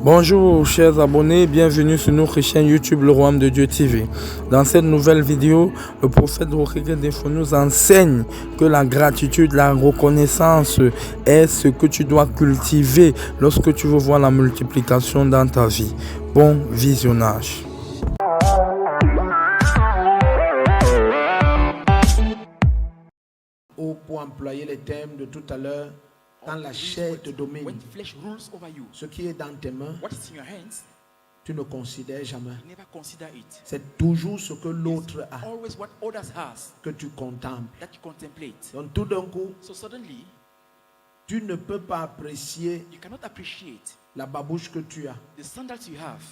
Bonjour chers abonnés, bienvenue sur notre chaîne YouTube Le Royaume de Dieu TV. Dans cette nouvelle vidéo, le prophète Rokhege Defo nous enseigne que la gratitude, la reconnaissance est ce que tu dois cultiver lorsque tu veux voir la multiplication dans ta vie. Bon visionnage. Ou pour employer les termes de tout à l'heure, quand la chair te domine, when flesh rules over you, ce qui est dans tes mains, what is in your hands, tu ne considères jamais. you never consider it. C'est toujours ce que l'autre a Always what others has que tu contemples. that you contemplate. Donc tout d'un coup, So suddenly, tu ne peux pas apprécier you cannot appreciate la babouche que tu as. the sandals you have.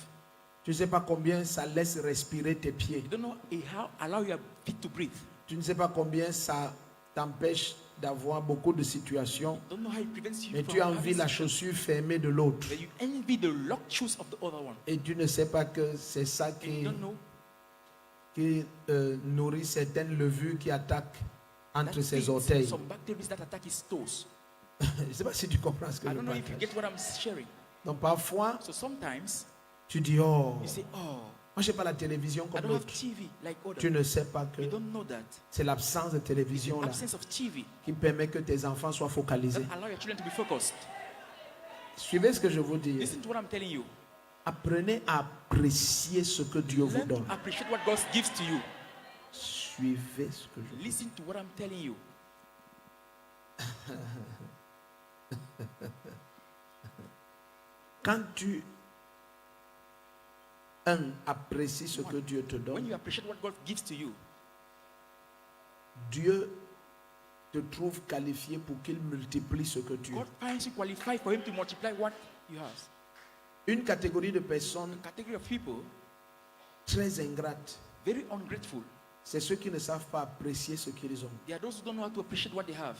Tu ne sais pas combien ça laisse respirer tes pieds. You don't know how allow your feet to breathe. Tu ne sais pas combien ça t'empêche d'avoir beaucoup de situations. You don't know how it prevents you Mais from tu having envies la situations. chaussure fermée de l'autre. That you envy the locked shoes of the other one. Et tu ne sais pas que c'est ça And you qui don't know nourrit certaines levures qui attaquent entre that ses feeds orteils. some bacteria that attack his toes. Je ne sais pas si tu comprends ce que I je don't know if you partage. get what I'm sharing. Donc parfois, So sometimes tu dis, oh, you say, oh, moi je n'ai pas la télévision I comme don't have l'autre. TV like others. Tu ne sais pas que You don't know that. c'est l'absence de It's télévision the là absence of TV qui permet que tes enfants soient that focalisés. allow your children to be focused. Suivez ce que je vous dis. Listen to what I'm telling you. Apprenez à apprécier ce que Dieu vous Learn to donne. appreciate what God gives to you. Suivez ce que je vous dis. Listen to what I'm telling you. Quand tu apprécies ce que Dieu te When donne, you appreciate what God gives to you, Dieu te trouve qualifié pour qu'il multiplie ce que tu as. God finds you qualified for Him to multiply what you have. Une catégorie de personnes A category of people très ingrates, very ungrateful. c'est ceux qui ne savent pas apprécier ce qu'ils ont. They are those who don't know how to appreciate what they have.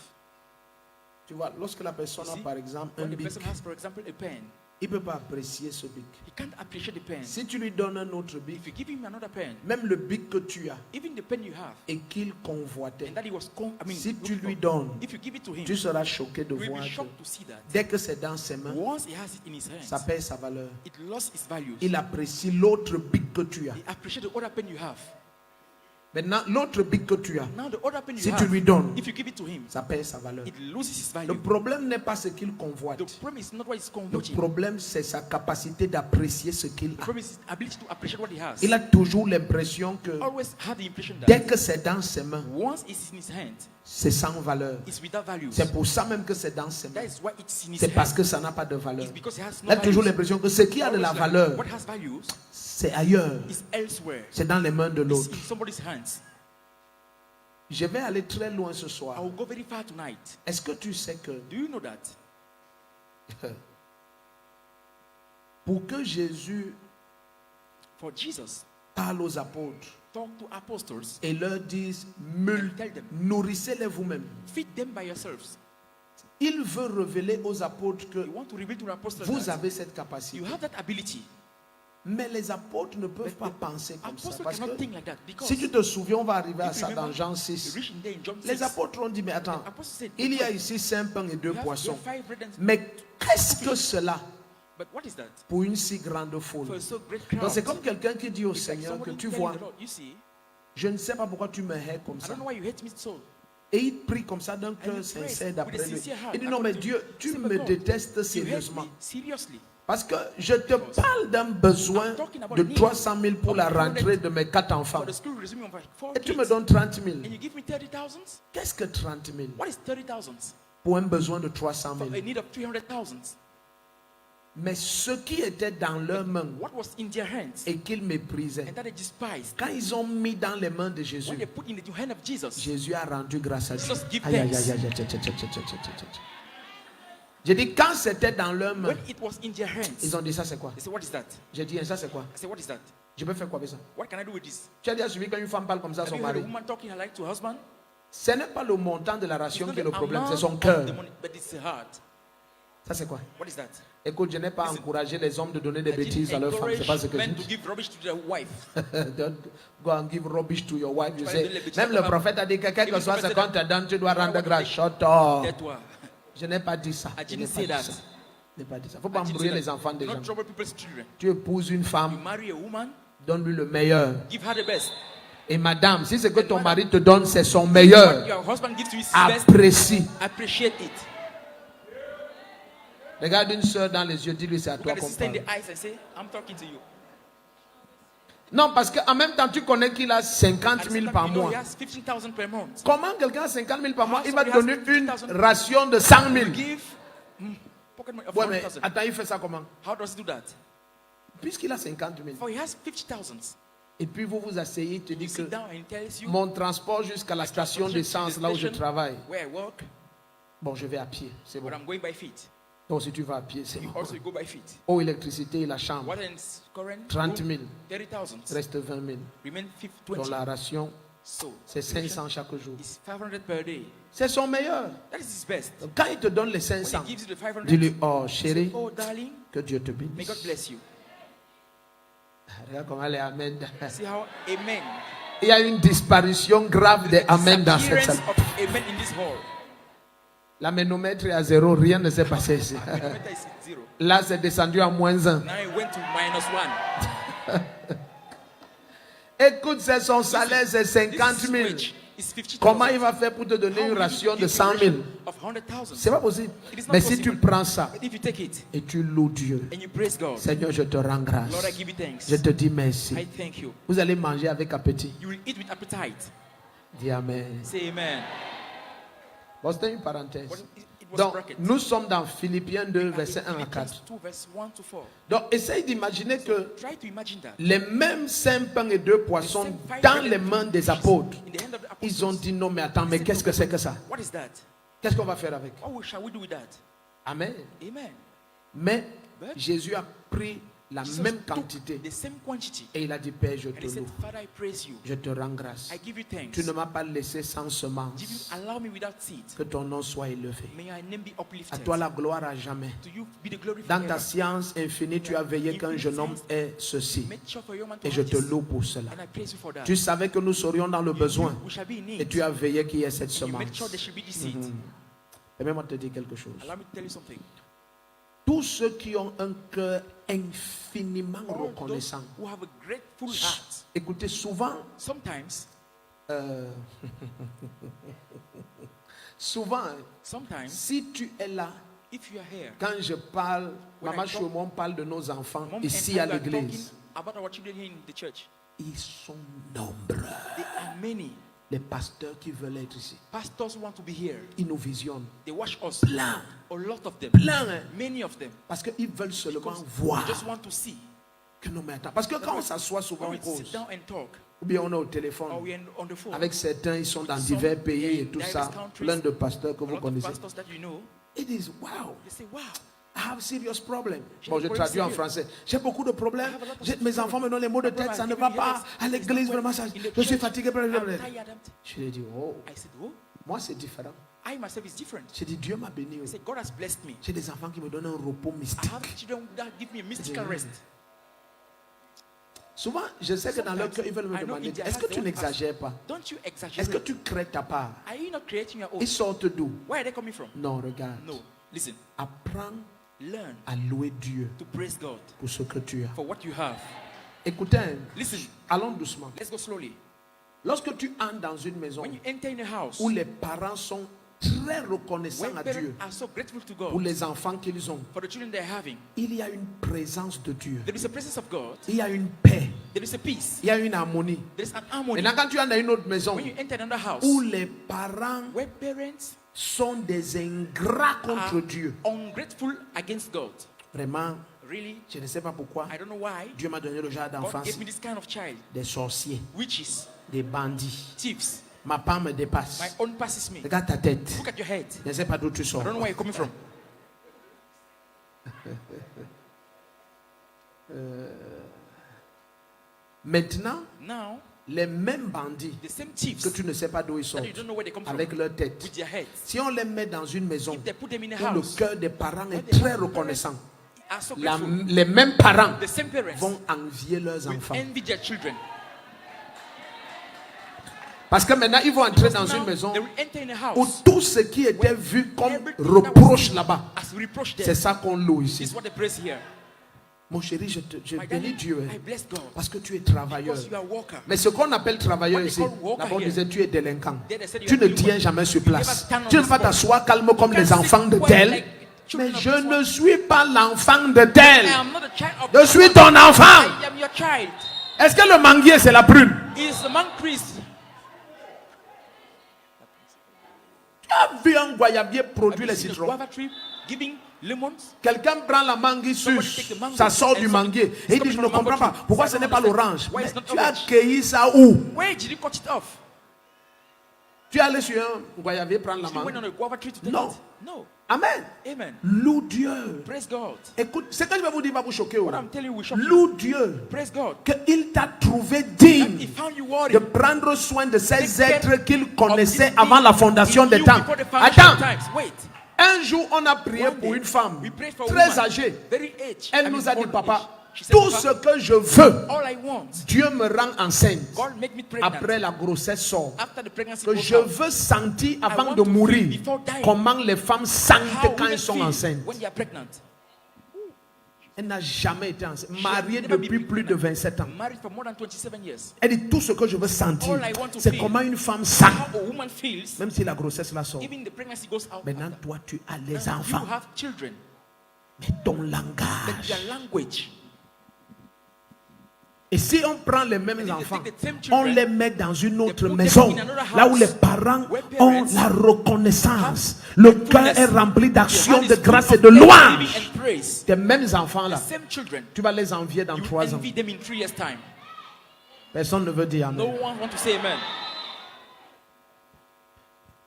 Tu vois, lorsque la personne You a see, par exemple un When the bic, person has, for example, a pen, il ne peut pas apprécier ce bic. he can't appreciate the pen. Si tu lui donnes un autre bic, If you give him another pen, même le bic que tu as even the pen you have, et qu'il convoitait, and that he was, si tu looking lui for, donnes, if you give it to him, tu seras choqué de you will voir be que shocked to see that dès que c'est dans ses mains, once he has it in his ça hands, perd sa valeur. it lost its values. Il apprécie l'autre bic que tu as. He appreciates the other pen you have. Maintenant, l'autre bic que tu as, Now the other pen you si have, tu lui donnes, if you give it to him, ça perd sa valeur. it loses its Le value. problème n'est pas ce qu'il convoite. The problem is not what he's Le converting. problème, c'est sa capacité d'apprécier ce qu'il The a. problem is his ability to appreciate what he has. Il a toujours l'impression que Always had the impression dès that que c'est dans ses mains, once it's in his hand, c'est sans valeur. it's without values. C'est pour ça même que c'est dans ses That mains. is why it's in his C'est parce hand. que ça n'a pas de valeur. It's because it has Il no a toujours values. l'impression que ce qui a de la Always like, valeur, what has values c'est ailleurs. is elsewhere. C'est dans les mains de It's l'autre. in somebody's hands. Je vais aller très loin ce I soir. will go very far tonight. Est-ce que tu sais que Do you know that? pour que Jésus For Jesus, parle aux apôtres talk to apostles, et leur dise tell them, nourrissez-les vous-même, feed them by yourselves. il veut révéler aux apôtres que You want to reveal to the apostles vous that avez cette capacité. you have that ability. Mais les apôtres ne peuvent pas penser comme ça. Apostles Parce cannot que think like that because si tu te souviens, on va arriver à if you ça dans remember, Jean you 6. reach in there in John Les 6. apôtres ont dit, mais attends, The apostles said, il y a ici 5 pains et 2 you have poissons. 5 bread and Mais qu'est-ce que cela but what is that? pour une si grande For foule? a so great Donc crowd. c'est comme quelqu'un qui dit au It's like Seigneur que somebody tu telling vois, the Lord, you see, je ne sais pas pourquoi tu me hais comme I ça. don't know why you hate me so. Et il prie comme ça d'un And cœur he sincère prays with d'après a lui. sincere heart. Il dit non mais according to Dieu, tu Simple me God. détestes You hate sérieusement. me seriously. Parce que je te parle d'un besoin de 300 000 pour la rentrée de mes 4 enfants. For the school resuming of 4 Et tu me kids, donnes 30 000. and you give me 30,000? Qu'est-ce que 30 000 What is 30,000? pour un besoin de 300 For 000? a need of 300,000. Mais ce qui était dans leurs mains What was in their hands et qu'ils méprisaient, and that they despised, quand ils ont mis dans les mains de when Jésus, they put in the hand of Jesus, Jésus a rendu grâce à Dieu. Jesus give Aïe, aïe, thanks. aïe, aïe, aïe, aïe, aïe, aïe, aïe, aïe, aïe. J'ai dit, quand c'était dans leurs mains, when it was in their hands, ils ont dit, ça c'est quoi? they said, what is that? J'ai dit, ça c'est quoi? I said, what is that? Je peux faire quoi avec ça? What can I do with this? Tu as déjà suivi quand une femme parle comme ça à Have son you heard a mari? woman talking like to her husband? Ce n'est pas le montant de la It's ration not qui est the le problème, amount c'est son of cœur. the money, but it's the heart. Ça c'est quoi? What is that? Écoute, je n'ai pas encouragé les hommes de donner des I didn't bêtises à leurs femmes, c'est pas ce que encourage je men to dis. give rubbish to their wife. Don't go and give rubbish to your wife. You Tu vas say, donner les bêtises même à le ta prophète a dit que quel que Even soit the ce prophet qu'on te donne, tu dois said, rendre "What grâce. you Shut up. Tais-toi. Je n'ai pas dit ça. I Je n'ai didn't pas say dit that. ça. Ne pas dire ça. Il ne faut pas embrouiller les enfants des gens. Not trouble people's children. Tu épouses une You femme, marry a woman, donne-lui le meilleur. give her the best. Et madame, si ce que ton mari te donne, c'est son What meilleur, your husband gives to you is his best. apprécie. Appreciate it. Regarde une soeur dans les yeux, dis-lui c'est à Look toi at the qu'on sister in parle. the eyes and say, I'm talking to you. Non, parce qu'en même temps, tu connais qu'il a 50 At the 000 same par time, you know mois. he has 15,000 per month. Comment quelqu'un a 50 000 par mois, il va te Somebody donner has une 50,000. ration de 100 000. You give pocket money of Ouais, mais 100,000. attends, il fait ça comment? How does he do that? Puisqu'il a 50 000. For he has 50,000. Et puis vous vous asseyez, il te You dit que sit down and he tells you, mon transport jusqu'à la station d'essence, là où je travaille, where I work, bon, je vais à pied, c'est bon. but I'm going by feet. Donc si tu vas à pied, c'est You bon. also go by feet. Eau, électricité et la chambre, What in current? 30 000, 30,000. reste 20 000. Remain Donc 20. la ration, So, c'est 500 chaque jour. it's 500 per day. C'est son meilleur. That is his best. Donc, quand il te donne les When 500, he gives you the 500, dis-lui, oh say, chérie, oh darling, que Dieu te may bénisse. God bless you. Regarde comment elle est amen. See how amen. Il y a une disparition grave des amen dans cette salle. Disappearance of amen in this hall. La ménomètre est à 0, rien ne s'est passé ici. Manometer is 0. Là, c'est descendu à -1. Now it went to -1. Écoute, c'est son salaire, c'est 50 This 000. wage is 50,000. Comment il va faire pour te donner How une will ration you de give 100 a 000? ration of 100,000? C'est pas possible. It is not Mais si tu possible. prends ça But if you take it et tu loues Dieu, and you praise God, Seigneur, je te rends grâce. Lord, I give you thanks. Je te dis merci. I thank you. Vous allez manger avec appétit. You will eat with appetite. Dis Amen. Say amen. Bon, c'était une parenthèse. But it was Donc, bracket. nous sommes dans Philippiens 2, And in verset 1 à Philippians 4. 2, verse 1 to 4. Donc, essaye d'imaginer que Try to imagine that. les mêmes 5 pains et 2 The poissons same five dans bread les and mains two des fishes apôtres, in the hand of the ils ont apostles. dit non, mais attends, mais qu'est-ce que c'est que ça? What is that? Qu'est-ce qu'on va faire avec? What shall we do with that? Amen. Amen. Mais But Jésus a pris la Jesus même took quantité the same quantity et il a dit, Père, je and te he said, loue, Father, I praise you. je te rends grâce. I give you thanks. Tu ne m'as pas laissé sans semence. Allow me without seed. Que ton nom soit élevé. May your name be À uplifted. toi la gloire à jamais. To you be the glory Dans ta forever. science infinie, tu as veillé qu'un jeune homme ait ceci. Make sure for your man to Et je have te this. loue pour cela. And I praise you for that. Tu savais que nous serions dans le besoin. We shall be in need. Et tu as veillé qu'il y ait cette And you made semence. sure there should be this seed. Permets-moi de te dire quelque chose. Allow me to tell you something. Tous ceux qui ont un cœur infiniment All those reconnaissant. who have a grateful heart, Écoutez, souvent, sometimes, souvent, sometimes, si tu es là, if you are here, quand je parle, When I Maman talk- Choumon parle de nos enfants Mom ici and à I are talking l'église. about our children here in the church. Ils sont nombreux. There are many Les pasteurs qui veulent être ici. pastors who want to be here. Ils nous visionnent. They watch us. Plein. A lot of them. Plein. Hein. Many of them. Parce qu'ils veulent seulement Because voir they just want to see. que nous mettons. Parce que quand on s'assoit souvent When on we sit cause. down and talk, Ou bien on est au or téléphone. we are on the phone, Avec certains, ils sont dans Some divers pays et in tout diverse ça. countries. Plein de pasteurs que a vous lot of connaissez. pastors that you know, Ils disent, wow, they say, wow, I have serious problem. J'ai Bon, des je problèmes traduis en sérieux. français. J'ai beaucoup de problèmes. I have a lot of Mes problems. enfants me donnent les mots de tête, ça ne va pas. À l'église, vraiment, ça, je suis fatigué. I'm blablabla. tired. Je lui ai dit, oh, I said, oh, moi c'est différent. I myself is different. J'ai dit, Dieu m'a béni. I said, God has blessed me. J'ai des enfants qui me donnent un repos I mystique. have children that give me a mystical rest. Souvent, je sais que dans leur cœur, ils veulent me I know demander, in their est-ce que heart tu they want to ask, n'exagères pas? Don't you Est-ce exaggerate? que tu crées ta part? Are you not creating your own? Ils sortent d'où? Where are they coming from? Non, regarde. No. Listen. Apprends Learn à louer Dieu to praise God pour ce que tu as. for what you have. Écoutez, Listen. allons doucement. Let's go slowly. Lorsque tu entres dans une maison When you enter in a house, où les parents sont très reconnaissants when à parents Dieu are so grateful to pour God les enfants qu'ils ont, for the children they're having, il y a une présence de Dieu. there is a presence of God, Il y a une paix. there is a peace, Il y a une harmonie. there is an harmony. Maintenant, quand tu entres dans une autre maison When you enter another house, où les parents where parents sont des ingrats contre are Dieu, ungrateful against God, vraiment, really, je ne sais pas pourquoi, I don't know why Dieu m'a donné le genre God d'enfance gave me this kind of child. des sorciers, Witches, des bandits. thieves. Ma part me dépasse. My own passes me. Regarde ta tête. Look at your head. Je ne sais pas d'où tu I sors. don't know where you're coming from. Maintenant, Now, les mêmes bandits the same que thieves tu ne sais pas d'où ils that sortent, you don't know where they come from, avec leur tête, with their heads, si on les met dans une maison if they put them in a où le house, cœur des parents est where they très have reconnaissant, are so la- grateful, les mêmes parents the same parents vont envier leurs will enfants. envy their children. Parce que maintenant, ils vont entrer dans Now, une maison they will enter in a où house. tout ce qui était vu comme Everything reproche là-bas, As reproach c'est them. ça qu'on loue This ici. is what they praise here. Mon chéri, je My bénis darling, Dieu I bless God. parce que tu es travailleur. Because you are a worker. Mais ce qu'on appelle travailleur What they ici, call walker là-bas on here. disait tu es délinquant. There they said you Tu are ne delinquent. tiens jamais sur You never place. stand on Tu ne the peux pas spot. t'asseoir calme comme You les can't enfants sit de quiet tel. like children Mais of je this ne world. suis pas l'enfant de tel. I am not a child of Je suis ton enfant. I am your child. Est-ce que le manguier c'est la prune? Is the man Christ? Tu as vu un goyabier produire les Have you seen a citrons? guava tree giving lemons? Quelqu'un prend la mangue, Somebody suce, take the mango ça sort du and manguier. it's Et il dit, coming je from ne the mango comprends pas. tree. Pourquoi I ce don't n'est pas understand. l'orange? Why Mais it's not tu as orange? cueilli ça où? Where did you cut it off? Tu es allé sur un goyavier prendre la You went on mangue? a guava tree to take No. it? No. Amen. Amen. Loue Dieu. Praise God. Écoute, ce que je vais vous dire va vous choquer. What I'm telling you will shock you. Loue Dieu. Praise God. Qu'il t'a trouvé That digne he found you worthy. de prendre soin de ces Take care êtres qu'il of connaissait these avant la things fondation in des you temps. before the foundation Attends, of times. Wait. un jour on a prié One pour day, une femme we prayed for a très woman, âgée. very aged. Elle I nous mean, a dit, old papa, age. She said, tout Papa, ce que je veux, all I want, Dieu me rend enceinte. God make me pregnant. Après la grossesse sort. After the pregnancy Que goes je out, veux sentir avant want de to mourir feel before dying comment les femmes sentent how quand women elles sont feel enceintes. when they are pregnant. Elle n'a jamais été enceinte. She Mariée has never depuis been plus de pregnant. 27 ans. Married for more than 27 years. Elle dit tout ce que je veux sentir, All I want to c'est feel. comment une femme sent. How a woman feels, Même si la grossesse la sort. even the pregnancy goes out. Maintenant, after. toi, tu as les Now, you enfants. have children, Mais ton but langage. their language. Et si on prend les mêmes they enfants, take the same on children, les met dans une autre put them maison, in another house, là où les parents where ont parents la reconnaissance. Le cœur fullness. est rempli Your d'action, heart de is grâce full et of de thanksgiving louange. and praise. Ces mêmes enfants-là, The same children, tu vas les envier dans you 3 ans. envy them in 3 years' time. Personne ne veut dire No amen. one want to say amen.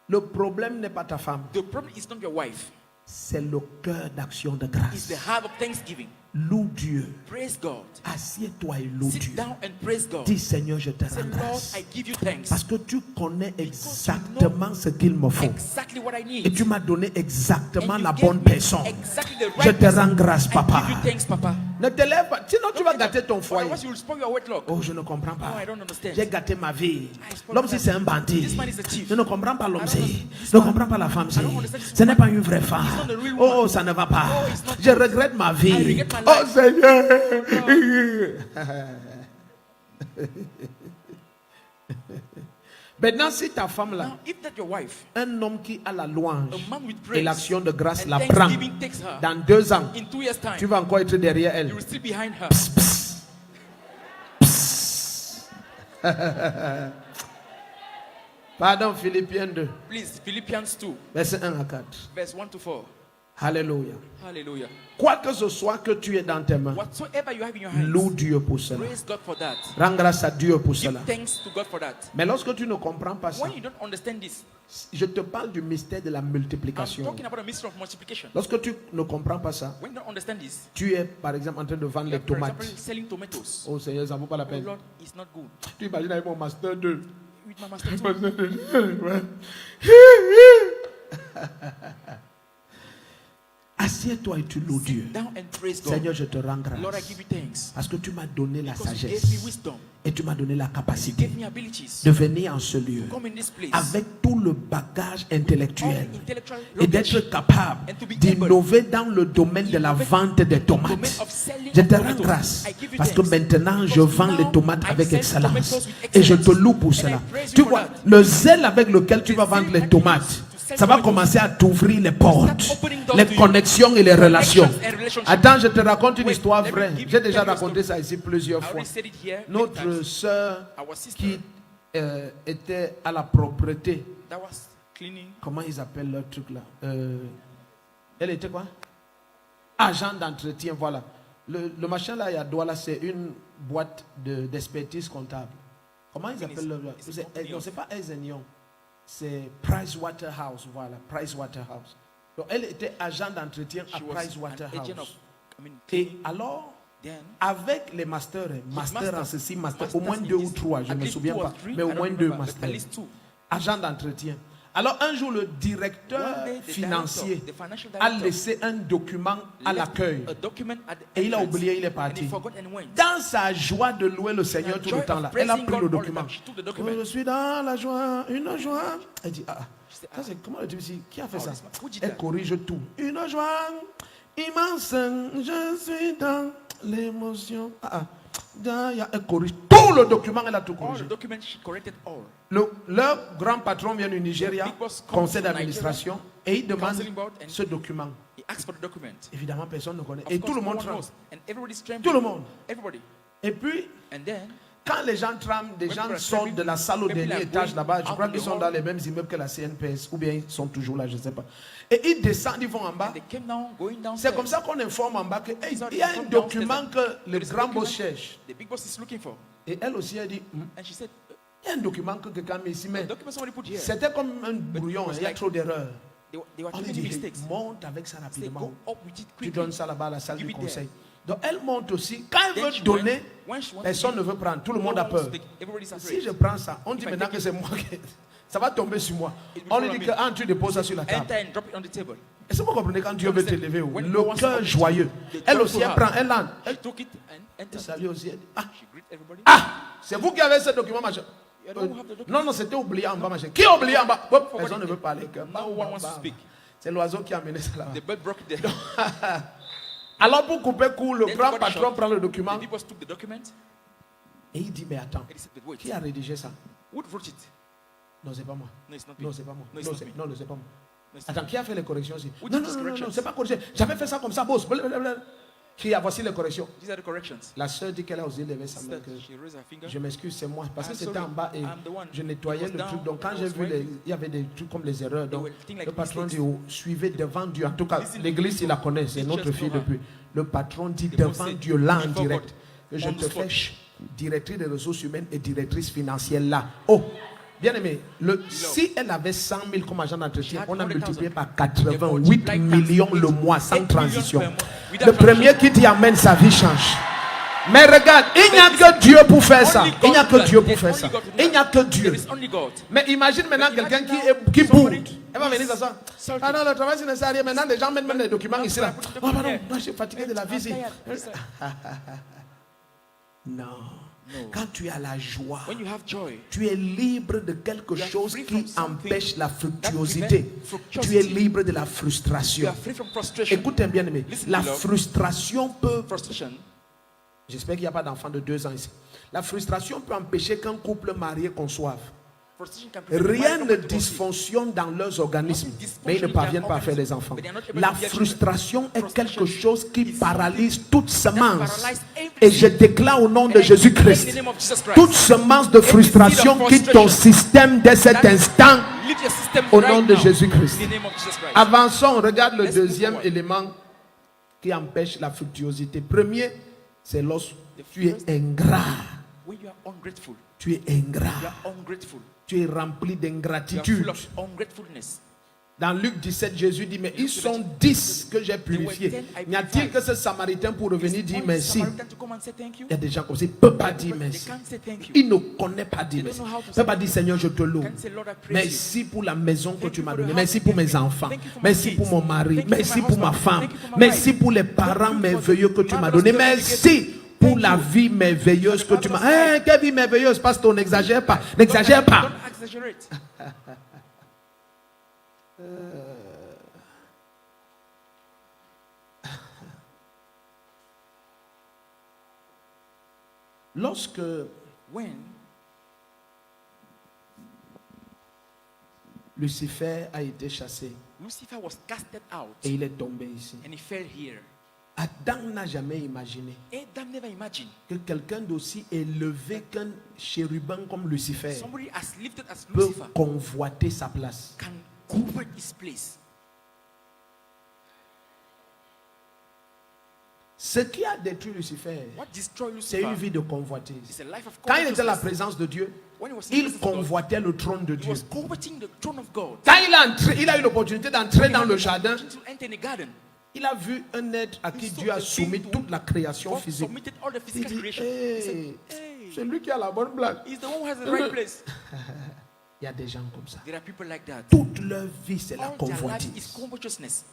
Le problème n'est pas ta femme, The problem is not your wife. c'est le cœur d'action de It's grâce. the heart of thanksgiving. Loue Dieu. Praise God. Assieds-toi et loue Sit Dieu. down and praise God. Dis Seigneur, je te Say, rends Lord, grâce. I give you thanks. Parce que tu connais exactement ce qu'il me faut. Exactly what I need. Et tu m'as donné exactement And you la gave bonne me personne. exactly the Je right te person. rends grâce, I papa. give you thanks, Papa. Ne te lève pas. Sinon, tu vas gâter ton foyer. Otherwise, you will spoil your weight lock. Oh, je ne comprends pas. No, I don't understand. J'ai gâté ma vie. I spoiled L'homme, my si life. c'est un bandit. This man is a thief. Je ne comprends pas l'homme, I don't si. understand this Je ne man. comprends pas la femme, si. I don't understand this Ce n'est woman. pas une vraie femme. It's not the real Oh, woman. ça ne va pas. Oh, it's not Je good. regrette ma I vie. regret my Oh, life. Seigneur. Maintenant, si ta femme là, Now, if that your wife, un homme qui a la louange a man with et praise l'action de grâce and la prend, thanksgiving takes her, dans 2 ans, in 2 years' time, tu vas encore être derrière you elle. will still behind her. Pardon, Philippiens 2, Please, Philippians 2, verset 1 à 4. verse 1 to 4. Alléluia. Hallelujah. Quoi que ce soit que tu aies dans tes mains, Whatsoever you have in your hands, loue Dieu pour cela. praise God for that. Rends grâce à Dieu pour Give cela. thanks to God for that. Mais lorsque tu ne comprends pas ça, When you don't understand this, je te parle du mystère de la I'm multiplication. talking about a mystery of multiplication. Lorsque tu ne comprends pas ça, When you don't understand this, tu es par exemple en train de vendre les you're, for tomates. example, selling tomatoes. Oh Seigneur, ça ne vaut pas la Oh peine. Lord, it's not good. Tu imagines avec mon master 2. With my master too. Assieds-toi et tu loues Dieu. Down and praise God. Seigneur, je te rends Lord, I grâce. give you thanks. Parce que tu m'as donné la Because you gave me sagesse wisdom. et tu m'as donné la capacité Give me abilities. de venir en ce lieu Come in this place. avec tout le bagage All intellectuel intellectual et knowledge. d'être capable And to be d'innover dans le domaine de la vente des Domain tomates. of selling Je of te rends tomatoes. grâce I give you parce que thanks. maintenant je Because vends now les tomates I avec sell excellence tomatoes with et je te excellence. loue pour And cela. I praise Tu you for vois, that. le zèle avec lequel tu vas The vendre zeal les that you tomates, use to sell ça va tomatoes. commencer à t'ouvrir les portes, Start opening doors les to you. connexions et les relations. Connections and relationships. Attends, je te raconte une Wait, histoire let me vraie. give you- J'ai déjà tell you a raconté story. ça ici plusieurs I fois. already said it here many Notre times. sœur Our sister qui était à la propreté, that was cleaning. comment ils appellent leur truc là, elle était quoi? Agent d'entretien, voilà. Le machin là, il y a Douala, c'est une boîte d'expertise comptable. Comment ils appellent leur... it's a company Non, of- c'est pas Ezenion, c'est Pricewaterhouse, voilà, Pricewaterhouse. Donc elle était agent d'entretien à She was an agent of, Pricewaterhouse. I mean, Et cleaning. alors, Then, avec les masters, master en ceci, master, au moins masters in 2 ou this, 3, je at ne me least souviens 2 or pas, 3, mais au I moins don't 2 remember, but masters. at least 2. Agent d'entretien. Alors un jour, le directeur One day, the financier director, the financial a director, laissé un document à left l'accueil. a document at the Et il a entrance, oublié, il est and parti. he forgot and went. Dans sa joie de louer le Seigneur In tout her le joy temps, of là, elle a praising pris God le all the document. time, she took the document. Je suis dans la joie, une joie. Elle dit, She said, ça c'est comment le type ici? Qui a fait Oh, ça? this man, who did Elle that? corrige tout. Une joie immense, je suis dans l'émotion. Elle corrige tout le document, elle a tout All corrigé. the documents, she corrected all. Leur grand patron vient du Nigeria, The big boss comes conseil from d'administration, et il demande counseling board, and ce document. he asked for the document. Évidemment, personne ne connaît. Of Et course, tout le no monde one tremble. knows. And everybody's trembling. Tout le monde. Everybody. Et puis, And then, quand les gens tremblent, des When gens people are sortent de la salle au people dernier are étage going là-bas. Je out crois in qu'ils the sont hall. dans les mêmes immeubles que la CNPS, ou bien ils sont toujours là, je ne sais pas. Et ils descendent, ils vont en bas. and they came down, going downstairs. C'est comme ça qu'on informe en bas qu'il So y a they un inform document downstairs que le there is a grand document boss cherche. The big boss is looking for. Et elle aussi, elle dit, And she said, il y a un document que quelqu'un met ici, mais the document somebody put here. c'était comme un brouillon, was il y a like- trop d'erreurs. They were On too lui many dit, mistakes. monte avec ça Say, rapidement. go up with it Tu quickly. donnes ça là-bas à la salle Give du it there. conseil. Donc elle monte aussi. Quand elle Then veut she donner, went. When she wants personne to ne veut prendre. Tout le no monde a one wants peur. to take. Everybody's Si afraid. je prends ça, on dit If I maintenant take que c'est moi qui... Ça va tomber sur moi. It will On lui follow dit me. que tu déposes ça sur la table. Enter and drop it on the table. Est-ce que vous comprenez quand Dieu veut understand? t'élever? When Le God wants to cœur uplift you, joyeux. the Elle joyful aussi, elle heart. prend, elle entre. She took it and entered. Ça lui aussi, elle dit, She greet everybody. c'est vous qui avez ce document, machin. You don't have the document. Non, c'était oublié en bas, machin. Qui a oublié en bas? Hop, Forgot personne ne it. veut parler. Que- No one wants to speak. C'est l'oiseau qui a amené ça là-bas. The bird broke it there. Alors pour couper court, le Then grand to cut it patron short, prend le The document big boss took the document et il dit, mais attends, and he said, but wait, qui a rédigé ça? who wrote it? Non, c'est pas moi. No, it's not me. Non, c'est pas moi. No, it's Non, not c'est me. non, c'est pas moi. No, it's not Attends, me. qui a fait les corrections aussi? Who Non, did non, these non, non, corrections? c'est pas corrigé. J'avais fait ça comme ça, boss. Blablabla. Qui a voici les corrections. These are the corrections. La sœur dit qu'elle a osé lever sa main. Sister, que she raised her finger. Je m'excuse, c'est moi. Parce que I'm c'était sorry. en bas et I'm the one. je nettoyais It le was truc. down. Donc quand It j'ai was vu, writing. il y avait des trucs comme les erreurs. Donc were things like le patron mistakes. dit, oh, suivez devant Dieu. En tout cas, Listen, l'église, il la connaît. C'est teachers notre fille know her. depuis. Le patron dit The boss devant said, Dieu, là en before direct, God, que je on te the spot. fais directrice des ressources humaines et directrice financière là. Oh! Bien aimé, si elle avait 100 000 comme agent d'entretien, on a multiplié par 88 millions le mois sans transition. Le premier qui dit Amen, sa vie change. Mais regarde, il n'y a que Dieu pour faire ça. Il n'y a que Dieu pour faire ça. Il n'y a que Dieu. There is only God. Mais imagine maintenant quelqu'un qui boude. Elle va venir s'asseoir. Ah non, le travail, c'est nécessaire. Maintenant, les gens mettent même les documents ici. Là. Oh pardon, moi je suis fatigué de la visite. Non. Quand tu as la joie, When you have joy, tu es libre de quelque You are chose free qui from something empêche la that fructuosité. prevents Tu es fructuosity. libre de la you frustration. are free from frustration. Écoutez bien aimé, Listen, la beloved. frustration peut... Frustration. J'espère qu'il n'y a pas d'enfant de 2 ans ici. La frustration peut empêcher qu'un couple marié conçoive. Frustration can prevent Rien marriage ne from conceive. dysfonctionne dans leurs organismes, mais ils ne Dysfunction parviennent in pas à their faire des organism, enfants. but they are not able La to bear children. frustration est quelque Frustration chose qui is paralyse toute semence. paralyze every Et je déclare au nom de And I declare in Jésus-Christ, the name of Jesus Christ, toute semence de frustration seed of quitte ton frustration système dès cet that instant leave your system au right nom de now, Jésus-Christ. in the name of Jesus Christ. Avançons, regarde le Let's move deuxième forward. élément qui empêche la fructuosité. Premier, c'est lorsque The tu es first- ingrat. When you are ungrateful, Tu es you ingrat. are ungrateful. Tu es rempli You are d'ingratitude. full of ungratefulness. Dans Luc 17, Jésus dit, mais ils sont 10 que j'ai purifiés. N'y a-t-il que ce Samaritain pour revenir dire Only merci? Samaritan to come and say thank you. Il y a des gens comme ça, ils ne peuvent pas dire But merci. they can't say thank you. Il ne connaît pas dire They merci. don't know how to Il ne say peut pas dire Seigneur, je te loue. Can't say, Lord, I praise you. Merci pour la maison que Thank tu you m'as for the donnée. house Merci you pour gave mes me. enfants. Thank you for my Merci kids. pour mon mari. Thank you for Merci my pour ma husband. femme. Thank you for my Merci wife. pour les parents Thank you for the merveilleux que tu m'as marvelous donnés. children you Merci pour la vie merveilleuse que tu m'as. Hein, quelle vie merveilleuse, pasteur, n'exagère pas. N'exagère pas. Don't exaggerate. Lorsque When Lucifer a été chassé Lucifer was casted out et il est tombé ici, and he fell here, Adam n'a jamais imaginé Adam never imagined que quelqu'un d'aussi élevé qu'un chérubin comme Lucifer somebody as lifted as peut Lucifer convoiter sa place. can cover his place. Ce qui a détruit Lucifer, What destroyed c'est une Lucifer vie de convoitise. is a life of Quand il était à la covetousness. présence de Dieu, When he was in the il presence of God, convoitait le trône de he Dieu. was coveting the throne of God. Quand il a eu l'opportunité d'entrer dans le jardin, To enter in the garden, il a vu un être à qui Dieu a soumis toute la création God physique. submitted all the Il physical dit, creation. He said, hey, hey, c'est lui qui a la bonne blague. he's the one who has the right place. Il y a des gens comme ça. There are people like that. Toute leur vie, c'est la All their life is convoitise. covetousness.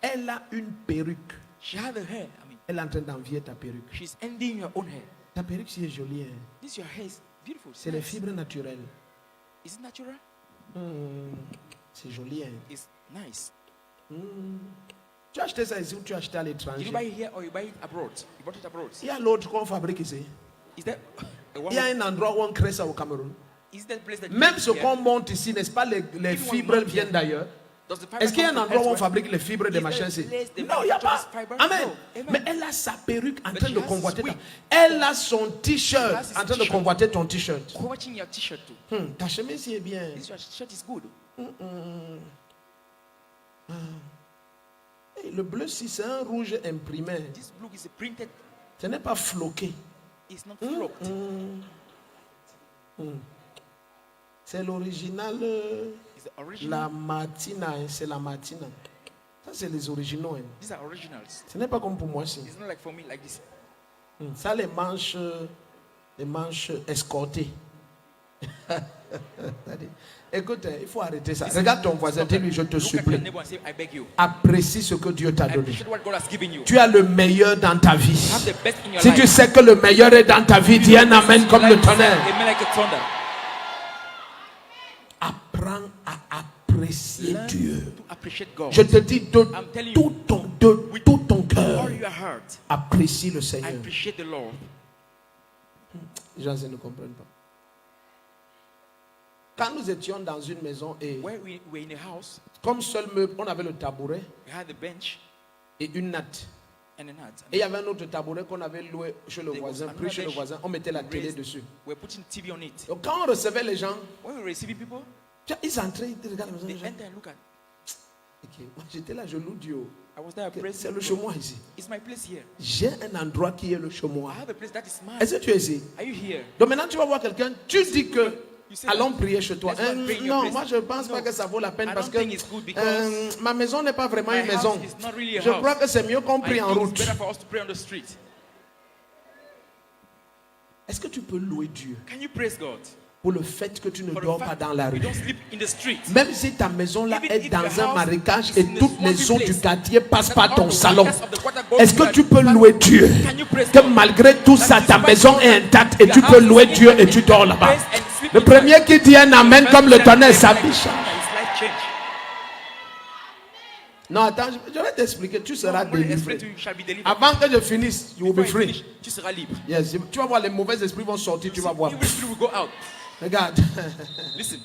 Elle a une perruque. She had the hair. Elle est en train d'envier ta perruque. She's envying your own hair. Ta perruque, c'est joli. Hein? This your hair is beautiful. It's C'est les nice. fibres naturelles. Is it natural? C'est joli. Hein? It's nice. Tu as acheté ça ici ou tu as acheté à Did l'étranger? you buy it here or you buy it abroad? You bought it abroad. Il y a l'autre qu'on fabrique ici. Is that a Il y a un endroit où on crée ça au Cameroun. is that place that you Même make ce here? qu'on monte ici, n'est-ce pas, les Even fibres one viennent d'ailleurs. Does the fiber Est-ce qu'il y a un come from endroit où on elsewhere? fabrique les fibres des Is machins there ici? a place they Non, il n'y a pas. manufacture this fiber? Amen. No. Amen. Mais elle a sa perruque en But train she de has convoiter. sweet. Elle a son t-shirt She has his en train de t-shirt. convoiter ton t-shirt. Watching your t-shirt too. Ta chemise est bien. This your shirt is good. Hey, le bleu, si c'est un rouge imprimé, This blue is printed. ce n'est pas floqué. It's not flocked. C'est l'original. It's the original. La matina, hein, c'est la matina. Ça, c'est les originaux. Hein. These are originals. Ce n'est pas comme pour moi. Si. It's not like for me like this. Ça, les manches escortées. Écoute, il faut arrêter ça. Regarde ton voisin, dis-lui, je te Look at your supplie. neighbor and say, I beg you. Apprécie ce que Dieu t'a donné. Appreciate what God has given you. Tu as le meilleur dans ta vie. Have the best in your Si life. tu sais que le meilleur est dans ta vie, dis un amen comme le tonnerre. Amen like a thunder. Apprends à apprécier Learn Dieu. to appreciate God. Je te dis de I'm telling you, tout ton cœur, all your heart, apprécie le Seigneur. appreciate the Lord. Les gens ne comprennent pas. Quand nous étions dans une maison et Where we were in a house, comme seul meuble, on avait le tabouret we had the bench et une natte. and a nut. Et il y avait un autre tabouret qu'on avait loué chez le There voisin, was pris chez le another voisin, on mettait la télé raised- dessus. We're putting TV on it. Donc quand on recevait les gens, When we were receiving people, ils entraient, ils regardaient la maison. they les gens. enter and look at. Ok, moi, j'étais là, je loue Dieu. I was there Ok, praising c'est le God. chez moi ici. It's my place here. J'ai un endroit qui est le chez moi. I have a place that is mine. Est-ce que tu es ici? Are you here? Donc maintenant tu vas voir quelqu'un, tu dis que You say allons that. prier chez toi. Let's go and pray in your Non, place. moi je pense pas No. que ça vaut la peine I parce don't que think it's good because ma maison n'est pas vraiment my une maison. house is not really a Je house. crois que c'est mieux qu'on I prie en think route. it's better for us to pray on the street. Est-ce que tu peux louer Dieu Can you praise God pour le fait que tu ne for dors the pas fact dans la we rue? don't sleep in the street? Même si ta maison là Even est if dans your un house marécage is et in a toutes les swampy eaux place, du quartier passent that par all ton the salon, waters of the water go est-ce to que tu your peux back? louer Dieu? Can you praise Que God? malgré tout ça, ta despite maison all est that, intacte et your tu peux house is louer intact Dieu and et tu you dors can là-bas. praise and sleep Le inside. premier qui dit un amen The comme le first that tonnerre, praise sa like vie a change. thunder, his life change. Non, attends, je vais t'expliquer, tu seras I'm going to explain délivré. to you, you shall be delivered. Avant que je finisse, you will be Before you free. finish, tu seras libre. Yes, tu vas voir, les mauvais esprits vont sortir, tu vas voir. Evil spirit will go out. Regarde, Listen,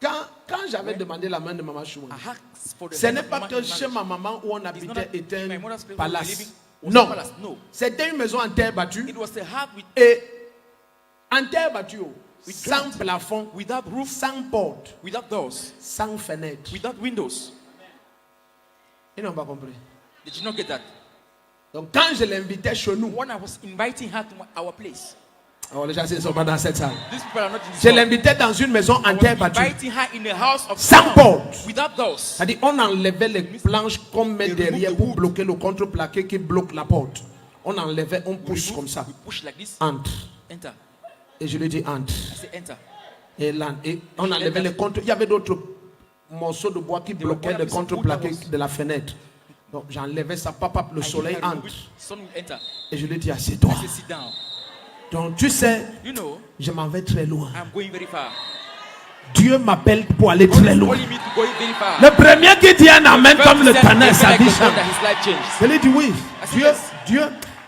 quand j'avais demandé la main de Maman Chouma, I asked for the ce hand n'est of pas man que in chez marriage. ma maman où on It's not habitait that était my un mother's place where we were living palace. was a Non, palace. No. c'était une maison en terre battue It was a house with et en terre battue, sans ground. plafond, without roof, sans porte, without doors, sans fenêtre. without windows. Ils n'ont pas compris. Did you not get that? Donc quand je l'invitais chez nous, When I was inviting her to our place, oh, les gens ne sont pas dans cette salle. these people are not in this Je hall. l'invitais dans une maison I en terre was battue. inviting her in a house of Sans stone, porte. without doors. C'est-à-dire, on enlevait les planches qu'on met They derrière remove the pour wood. bloquer le contreplaqué qui bloque la porte. On enlevait, on We pousse remove, comme ça. we push like this. Entre. Enter. Et je lui dis entre. I say enter. Et là, et on enlevait les contre. Il y avait d'autres morceaux de bois qui bloquaient le contreplaqué de la fenêtre. Donc j'enlevais ça, papa, le I soleil give her entre. the sun will enter. Et je lui dis assieds-toi. I say sit down. Donc tu sais, You know, je m'en vais très loin. I'm going very far. Dieu m'appelle pour aller très loin. Calling me to go very far. Le premier qui dit un amen First comme le he said, tonnerre, "Amen sa like vie the thunder, change. his life changes." Je lui dis oui. I said,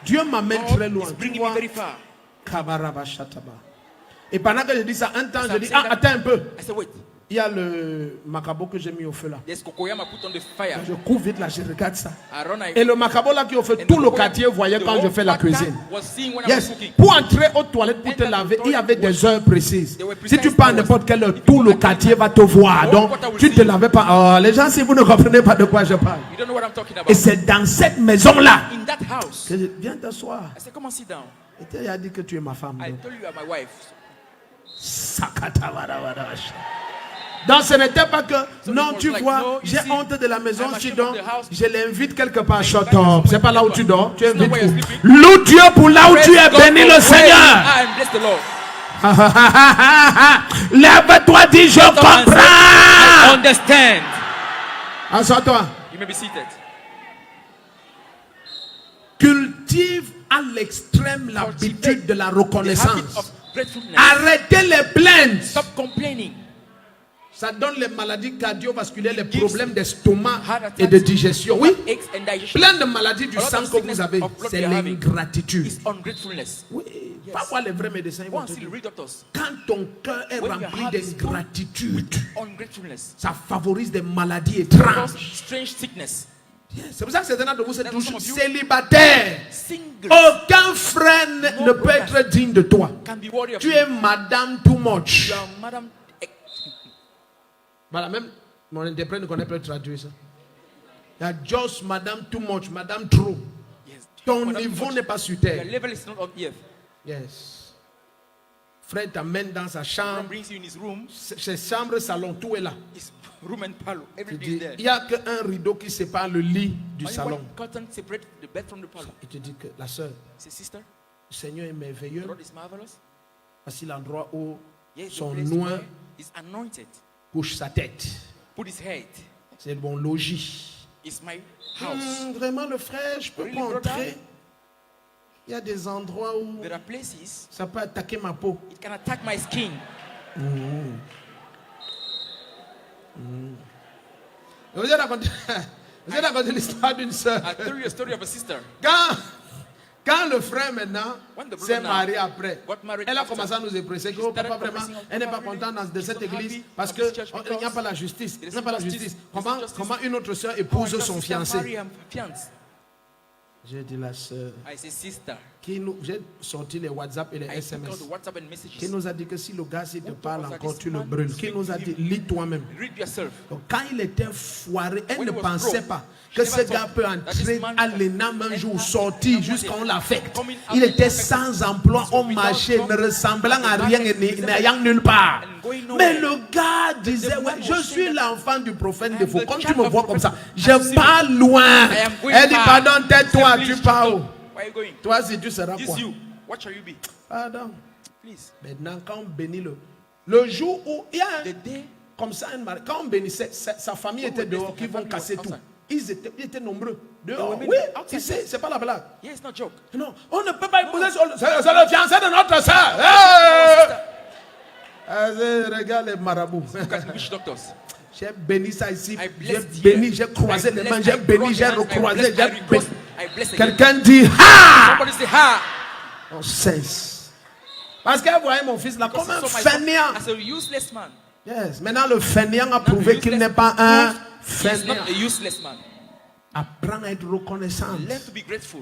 Dieu m'amène God très loin. is Tu bringing vois, me very far. Kabaraba Shataba. Et pendant que je dis ça, un temps, je I'm dis, saying that- attends un peu. I said, wait. Il y a le macabo que j'ai mis au feu là. There's cocoyam I put on the fire. Je couvre vite là, je regarde ça. I run. Et le macabo là qui est au feu, and tout the le cocoyam- quartier voyait the quand je whole fais la quarter cuisine. was seeing when I was Yes. cooking. Pour entrer aux toilettes, pour te laver, il y avait des heures précises. Si tu pars à n'importe quelle heure, tout le quartier va te voir. Donc, tu ne te lavais pas. Oh, les gens, si vous ne comprenez pas de quoi je parle. You don't know what I'm talking about. Et c'est dans cette maison-là In that house, que je viens t'asseoir. I said, come on, sit down. Et il a dit que tu es ma femme. I donc. told you you are my wife. Sakatawadawadash. Donc ce n'était pas que, non, it was tu like, vois, no, you j'ai see, honte de la maison, I'm si ashamed donc, of the house. je l'invite quelque part, shut That is up. C'est where pas là où you tu are. dors, tu It's not invites where you're où? sleeping. Loue Dieu pour là où tu es, Praise God bénis for le where Seigneur. you are and bless the Lord. Lève-toi, dis je Come and say, I comprends. understand. Assois-toi. You may be seated. Cultive à l'extrême l'habitude de la The habit reconnaissance. of gratefulness. Arrêtez les plaintes. Stop complaining. Ça donne les maladies cardiovasculaires, les problèmes d'estomac Heart attacks, et de digestion. Oui, stomach aches and digestion. plein de maladies du A lot sang of que sickness vous avez, of blood c'est you're having. l'ingratitude. It's ungratefulness. Oui, Yes. pas voir les vrais médecins. Ils Go vont and te see dire, the real doctors. quand ton cœur est When your rempli heart is full d'ingratitude, Ungratefulness. ça favorise des maladies Cause étranges. strange sickness. C'est pour ça que certains d'entre vous êtes That's toujours some of you. célibataires. Single Aucun frère ne No peut brothers. être digne de toi. can be worthy of Tu you. es madame too much. You are Madam. Voilà, même mon interprète ne connaît pas traduire ça. Il y a just madame too much, madame trop. Yes. Ton Madam niveau Touch. n'est pas sur Your terre. level is not on earth. Yes. Frère t'amène dans sa Someone chambre. brings you in his room. Ses chambres, salon, tout est là. His room and parlor. Tu Everything dis, is there. il n'y a qu'un rideau qui sépare le lit du Only salon. one curtain separate the bed from the parlor. Il te dit que la sœur, Say, sister, le Seigneur est the merveilleux. Lord is marvelous. Voici l'endroit où Yes, the son place noix where is anointed. couche sa tête. Put his head. C'est mon logis. It's my house. Vraiment, le frère, je peux Really, pas brother? entrer. Il y a des endroits où There are places ça peut attaquer ma peau. it can attack my skin. Vous avez raconté l'histoire d'une sœur. I tell you a story of a sister. Quand le frère maintenant When the s'est brother now marié après, got married elle a after, commencé à nous épresser que oh, papa started vraiment, confessing, elle n'est pas "Papa, contente de really, cette she's not église happy parce of que this church il n'y a pas la because justice. Il there is n'y a pas la no justice. justice, there's no justice. Comment une autre sœur Oh, épouse I son sister marry fiancé? her fiance. J'ai dit la sœur I say, sister, j'ai sorti les WhatsApp et les I took SMS. out the WhatsApp and Qui messages. nous a dit que si le gars s'il te parle told us that encore, this tu le man brûles. is Qui nous a dit, speaking lis toi-même. Read yourself. Donc, quand il était foiré, elle When ne he was pensait broke, pas she que never ce gars thought peut that entrer this man à can l'ENAM un jour, enter sortir one jusqu'à day, on l'affecte. coming out Il and était affected. sans emploi, So on without marchait, job, ne ressemblant à the rien man et is n'ayant nulle part. and going nowhere. Mais le gars disait, man ouais, was je saying suis that l'enfant du prophète I de am faux. the Comme tu child me of vois comme ça, prophet. je pars loin. I am going Elle dit, far. pardon, tais-toi, Please tu shut pars up. où? Where are you going? Toi, si tu seras This quoi? you. What shall you be? Pardon. Please. Maintenant, quand on bénit le jour où il y a un The day comme ça, quand on bénissait, sa famille était dehors, qui vont casser tout. Ils étaient nombreux. Dehors. Oui, ici, c'est pas la blague. yeah, it's not joke. Non, on ne peut pas épouser, c'est le fiancé de notre soeur. Regarde les marabouts. Look at the witch doctors. J'ai béni ça ici. I J'ai blessed béni, here. j'ai croisé I les blessed, mains, I j'ai béni, crossed j'ai hands, I recroisé, blessed, j'ai I béni. recrossed, I blessed again. Quelqu'un dit, ha! Somebody say, ha! On cesse. Parce qu'elle voyait mon fils là comme un Because he saw my son fainéant. as a useless man. Yes. Maintenant, le fainéant a Now prouvé the qu'il useless n'est pas un He is not fainéant. a useless man. Apprends à être reconnaissant. Learn to be grateful.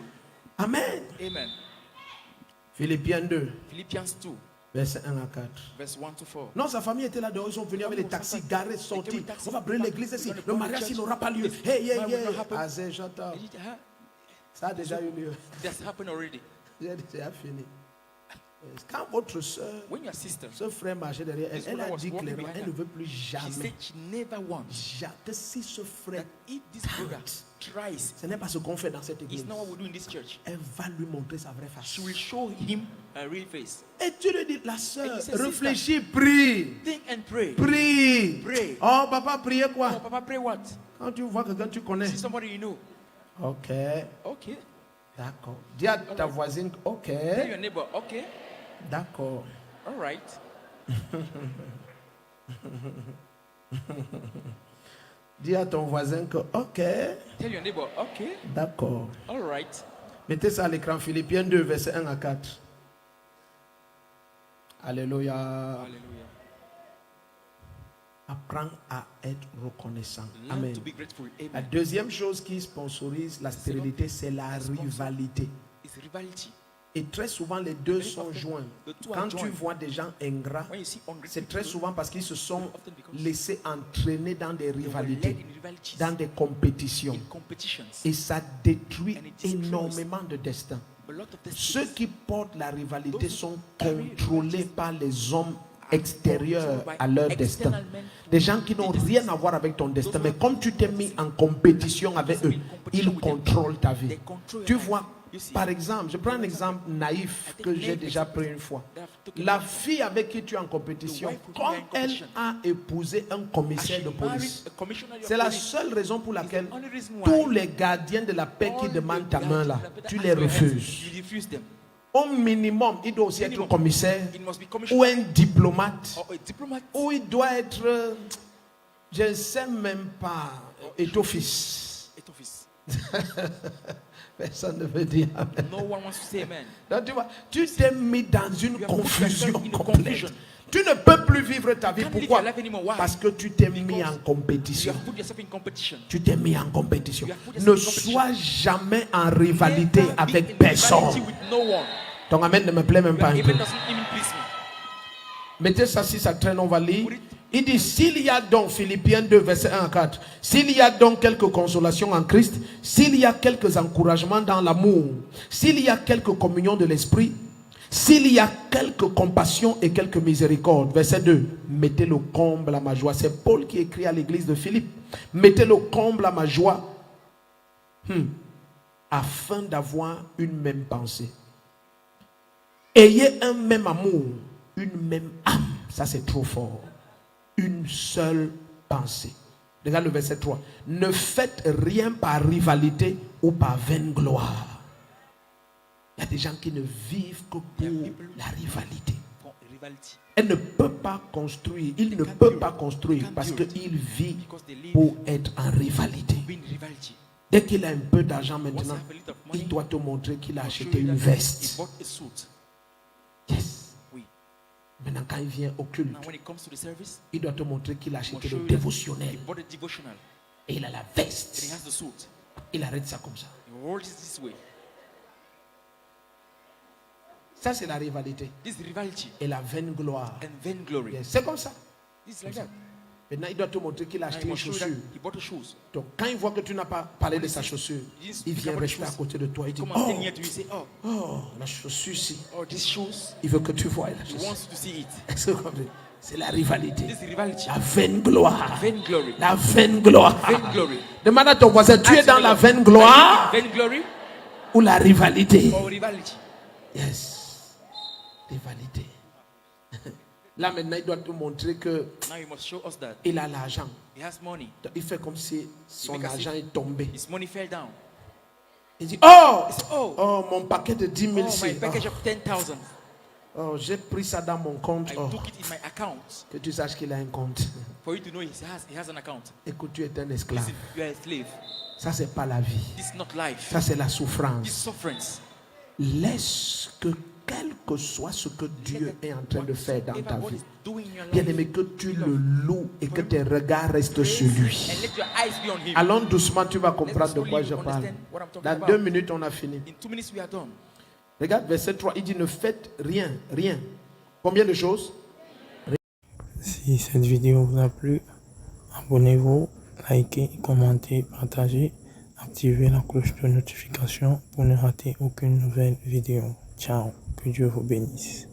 Amen. Amen. Philippiens 2, Philippians 2, verset 1 à 4. verse 1 to 4. Non, sa famille était là dehors, ils sont venus avec les taxis garés, sortis. On va brûler l'église ici. Le mariage, il n'aura pas lieu. Hey, yeah, yeah. Azé, j'entends. He did, Ça a déjà eu lieu. that's happened already. J'ai déjà fini. Quand votre soeur, When your sister, ce frère marchait derrière elle, This elle a woman was dit walking clairement, behind elle her. ne veut plus she jamais. said she never wants Que si ce frère, that if this brother tries, ce n'est pas ce qu'on fait dans cette it's église. not what we do in this church. Elle va lui montrer sa vraie face. She will show him a real face. Et tu lui dis, la soeur, And you say, réfléchis, prie. Think and pray. Prie. Pray. Oh, papa, priez Oh, quoi? Papa, pray what? Quand tu vois quelqu'un que tu connais. See somebody you know. Ok. Okay. D'accord. Dis à ta voisine, ok. Tell your neighbor, okay. D'accord. All right. Dis à ton voisin que, ok. Tell your neighbor, okay. D'accord. All right. Mettez ça à l'écran, Philippiens 2, verset 1 à 4. Alléluia. Hallelujah. Apprends à être reconnaissant. Learn Amen. to be grateful. La Amen. deuxième chose qui sponsorise la stérilité, c'est la rivalité. It's rivalry. Et très souvent, les deux sont joints. Quand tu vois des gens ingrats, When you see ungrateful c'est très people, souvent parce qu'ils se sont often because laissés entraîner dans des they were led rivalités, in rivalities, dans des compétitions. in competitions. Et ça détruit And it destroys énormément de destins. A lot of Ceux destinies. qui portent la rivalité Those who sont carry contrôlés rivalities par les hommes extérieurs controlled by à leur destin. external men. Des gens qui n'ont rien à voir avec ton destin, mais comme tu t'es mis en compétition avec eux, ils contrôlent ta vie. They control Tu your life. vois, You see, Par exemple, je prends un exemple naïf que j'ai déjà pris une fois. La fille avec qui tu es en compétition, quand elle a épousé un commissaire de police, c'est la seule raison pour laquelle tous les gardiens de la paix qui demandent ta main là, tu les refuses. Au minimum, il doit aussi être commissaire ou un diplomate, ou il doit être, je ne sais même pas, étoffice. Personne ne veut dire amen. No one wants to say amen. Donc, tu vois, tu t'es mis dans une confusion complète. Tu ne peux plus vivre ta vie. Pourquoi? Parce que tu t'es mis en compétition. Tu t'es mis en compétition. Ne sois jamais en rivalité avec personne. Ton amen ne me plaît même pas un peu. Mettez ça si ça traîne, on va lire. Il dit, s'il y a donc, Philippiens 2, verset 1 à 4, s'il y a donc quelques consolations en Christ, s'il y a quelques encouragements dans l'amour, s'il y a quelques communions de l'esprit, s'il y a quelques compassions et quelques miséricordes. Verset 2, mettez le comble à ma joie. C'est Paul qui écrit à l'église de Philippe. Mettez le comble à ma joie, afin d'avoir une même pensée. Ayez un même amour, une même âme. Ça c'est trop fort. Une seule pensée. Regarde le verset 3. Ne faites rien par rivalité ou par vaine gloire. Il y a des gens qui ne vivent que pour la rivalité. Elle ne peut pas construire. Il ne peut pas construire parce qu'il vit pour être en rivalité. Dès qu'il a un peu d'argent maintenant, il doit te montrer qu'il a acheté une veste. Yes. Maintenant, quand il vient au culte, il doit te montrer qu'il a acheté le dévotionnel. Et il a la veste. Il arrête ça comme ça. Ça, c'est la rivalité. Et la vaine gloire. Yes. C'est comme ça. Maintenant, il doit te montrer qu'il a acheté une chaussure. Donc, quand il voit que tu n'as pas parlé de sa chaussure, il vient rester à côté de toi. Il dit, oh, la chaussure ici. Il veut que tu vois la chaussure. C'est la rivalité. La vaine gloire. La vaine gloire. Demande à ton voisin, tu es dans la vaine gloire ou la rivalité? Yes. Rivalité. Là maintenant, il doit te montrer que il a l'argent. Il fait comme si son argent est tombé. Il dit, oh, mon paquet de 10 000 c'est. Oh, j'ai pris ça dans mon compte. Que tu saches qu'il a un compte. Écoute, tu es un esclave. Ça, c'est pas la vie. Ça, c'est la souffrance. Laisse que quel que soit ce que Dieu est en train de faire dans ta vie, bien aimé, que tu le loues et que tes regards restent sur lui. Allons doucement, tu vas comprendre de quoi je parle. Dans 2 minutes, on a fini. Regarde verset 3, il dit ne faites rien. Combien de choses? Si cette vidéo vous a plu, abonnez-vous, likez, commentez, partagez, activez la cloche de notification pour ne rater aucune nouvelle vidéo. Ciao, que Dieu vous bénisse.